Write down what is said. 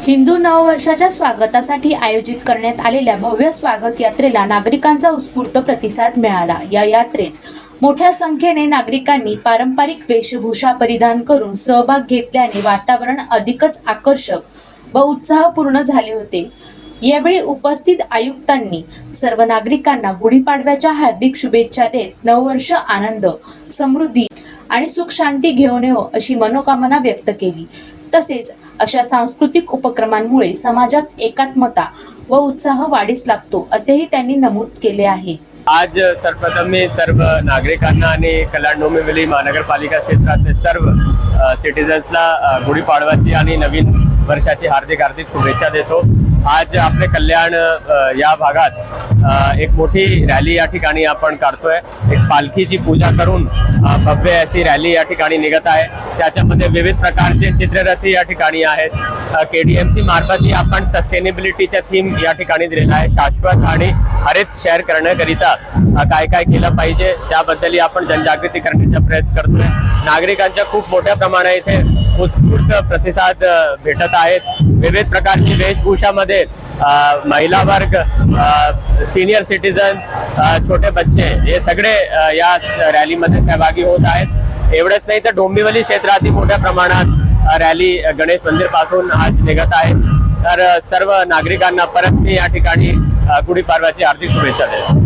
हिंदू नववर्षाच्या स्वागतासाठी आयोजित करण्यात आलेल्या भव्य स्वागत यात्रेला नागरिकांचा उत्स्फूर्त प्रतिसाद मिळाला। या यात्रेत मोठ्या संख्येने नागरिकांनी पारंपरिक वेशभूषा परिधान करून सहभाग घेतल्याने वातावरण अधिकच आकर्षक व उत्साहपूर्ण झाले होते। यावेळी उपस्थित आयुक्तांनी सर्व नागरिकांना गुढीपाडव्याच्या हार्दिक शुभेच्छा देत नववर्ष आनंद, समृद्धी आणि सुख शांती घेऊन येवो अशी मनोकामना व्यक्त केली। तसेच अशा सांस्कृतिक उपक्रमांमुळे समाजात एकात्मता व उत्साह वाढीस लागतो असेही त्यांनी नमूद केले आहे। आज सर्वप्रथम मी सर्व नागरिकांना आणि कल्याण डोंबिवली महानगरपालिका क्षेत्रातले सर्व सिटीजन्सला गुढीपाडव्याची आणि नवीन वर्षाची हार्दिक शुभेच्छा देतो। आज आपले कल्याण या भागात एक मोठी रॅली या ठिकाणी आपण काढतोय। एक पालखीची पूजा करून भव्य अशी रॅली या ठिकाणी निघत आहे। त्याच्यामध्ये विविध प्रकारचे चित्ररथी या ठिकाणी आहेत। KDMC मार्फत आपण सस्टेनेबिलिटीच्या थीम या ठिकाणी दिलेला आहे। शाश्वत आणि हरित शहर करण्याकरिता काय काय केलं पाहिजे त्याबद्दल आपण जनजागृती करण्याचा प्रयत्न करतोय। नागरिकांच्या खूप मोठ्या प्रमाणात इथे उत्स्फूर्त प्रतिसाद भेटत आहेत। विविध प्रकारची वेशभूषामध्ये महिला वर्ग, सीनियर सिटीजन्स, छोटे बच्चे हे सगळे या रॅलीमध्ये सहभागी होत आहेत। एवढंच नाही तर डोंबिवली क्षेत्रातील मोठ्या प्रमाणात रॅली गणेश मंदिर पासून आज निघत आहे। तर सर्व नागरिकांना परत मी या ठिकाणी गुढीपाडव्याची हार्दिक शुभेच्छा देतो।